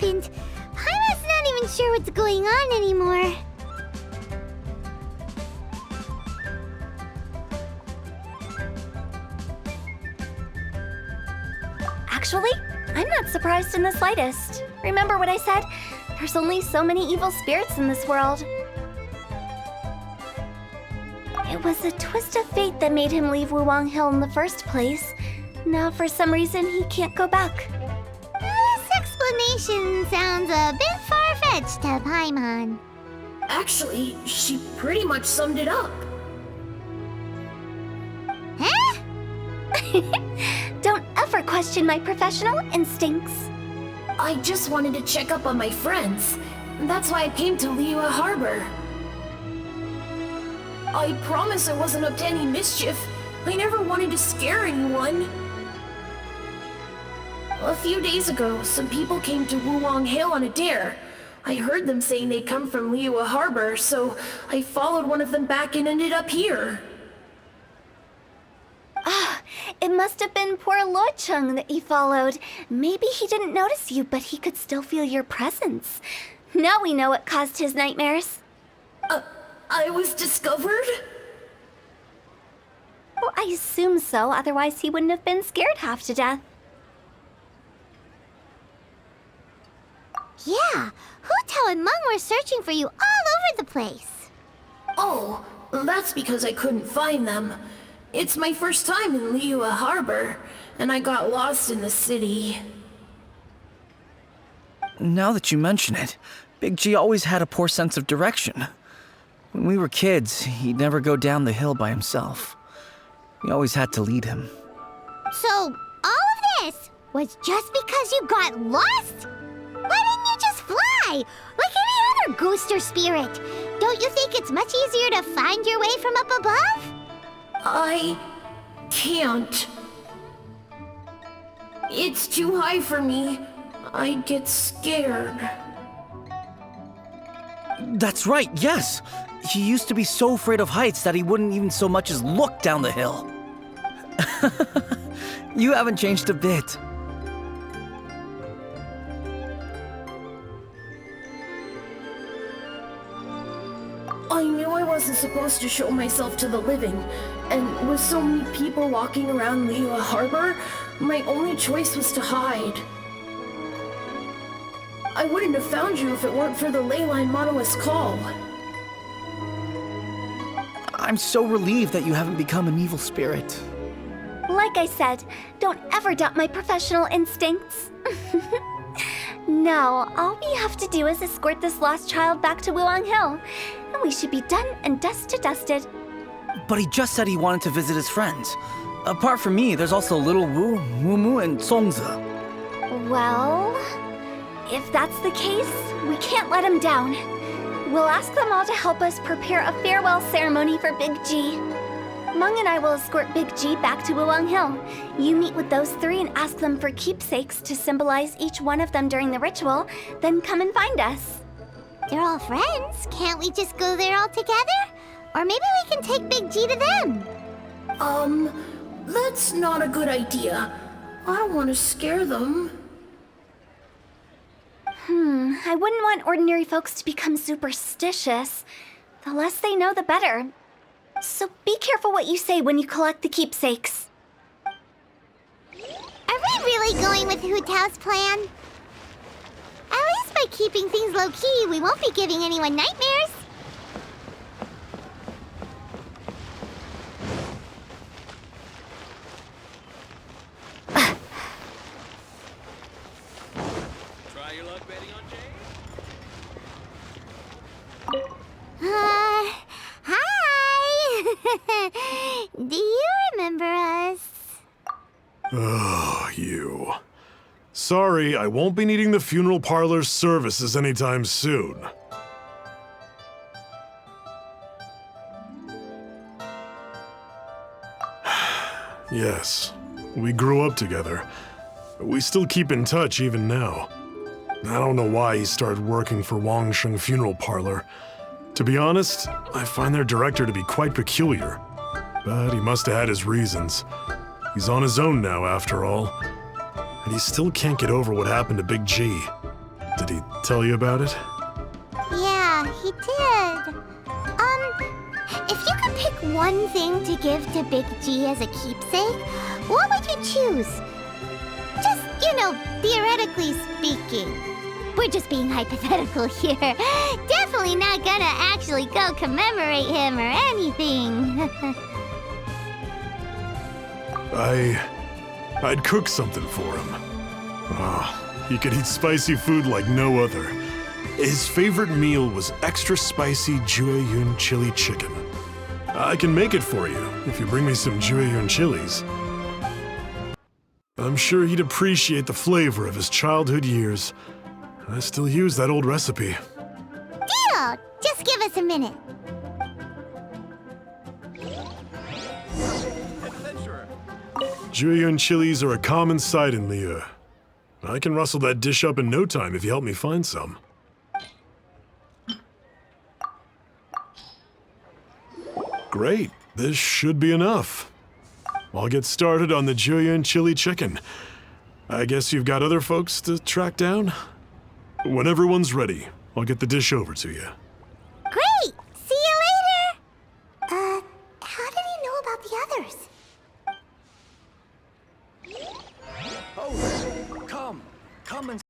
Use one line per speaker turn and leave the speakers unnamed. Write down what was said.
happened. Paimon's not even sure what's going on anymore.
Actually, I'm not surprised in the slightest. Remember what I said? There's only so many evil spirits in this world. It was a twist of fate that made him leave Wuwang Hill in the first place. Now, for some reason, he can't go back.
This explanation sounds a bit far-fetched to Paimon.
Actually, she pretty much summed it up.
Huh?
Don't ever question my professional instincts.
I just wanted to check up on my friends. That's why I came to Liyue Harbor. I promise I wasn't up to any mischief. I never wanted to scare anyone. A few days ago, some people came to Wuwang Hill on a dare. I heard them saying they'd come from Liyue Harbor, so I followed one of them back and ended up here.
It must have been poor Lo Chung that you followed. Maybe he didn't notice you, but he could still feel your presence. Now we know what caused his nightmares.
I was discovered?
Well, I assume so, otherwise he wouldn't have been scared half to death.
Yeah, Hu Tao and Meng were searching for you all over the place.
Oh, that's because I couldn't find them. It's my first time in Liyue Harbor, and I got lost in the city.
Now that you mention it, Big G always had a poor sense of direction. When we were kids, he'd never go down the hill by himself. We always had to lead him.
So, all of this was just because you got lost? Why didn't you just fly? Like any other ghost or spirit? Don't you think it's much easier to find your way from up above?
I can't. It's too high for me. I get scared.
That's right, yes! He used to be so afraid of heights that he wouldn't even so much as look down the hill. You haven't changed a bit.
I knew I wasn't supposed to show myself to the living, and with so many people walking around Liyue Harbor, my only choice was to hide. I wouldn't have found you if it weren't for the Leyline Monolith's call.
I'm so relieved that you haven't become an evil spirit.
Like I said, don't ever doubt my professional instincts. Now, all we have to do is escort this lost child back to Wuwang Hill, and we should be done and dusted.
But he just said he wanted to visit his friends. Apart from me, there's also Little Wu, Mumu, and Songzi.
Well, if that's the case, we can't let him down. We'll ask them all to help us prepare a farewell ceremony for Big G. Meng and I will escort Big G back to Wuwang Hill. You meet with those three and ask them for keepsakes to symbolize each one of them during the ritual, then come and find us.
They're all friends. Can't we just go there all together? Or maybe we can take Big G to them.
That's not a good idea. I don't want to scare them.
I wouldn't want ordinary folks to become superstitious. The less they know, the better. So be careful what you say when you collect the keepsakes.
Are we really going with Hu Tao's plan? At least by keeping things low-key, we won't be giving anyone nightmares.
Try your luck betting on Jay?
Hi! Do you remember us?
Oh, you. Sorry, I won't be needing the funeral parlor's services anytime soon. Yes, we grew up together. We still keep in touch even now. I don't know why he started working for Wangsheng Funeral Parlor. To be honest, I find their director to be quite peculiar. But he must have had his reasons. He's on his own now, after all. And he still can't get over what happened to Big G. Did he tell you about it?
Yeah, he did. If you could pick one thing to give to Big G as a keepsake, what would you choose? Just, theoretically speaking. We're just being hypothetical here. Definitely not gonna actually go commemorate him or anything.
I'd cook something for him. He could eat spicy food like no other. His favorite meal was extra spicy Jueyun chili chicken. I can make it for you if you bring me some Jueyun chilies. I'm sure he'd appreciate the flavor of his childhood years. I still use that old recipe.
Deal! Just give us a minute.
Jueyun chilies are a common sight in Liyue. I can rustle that dish up in no time if you help me find some. Great, this should be enough. I'll get started on the Jueyun chili chicken. I guess you've got other folks to track down? When everyone's ready, I'll get the dish over to you.
Great! See you later! How did he know about the others?
Oh, come and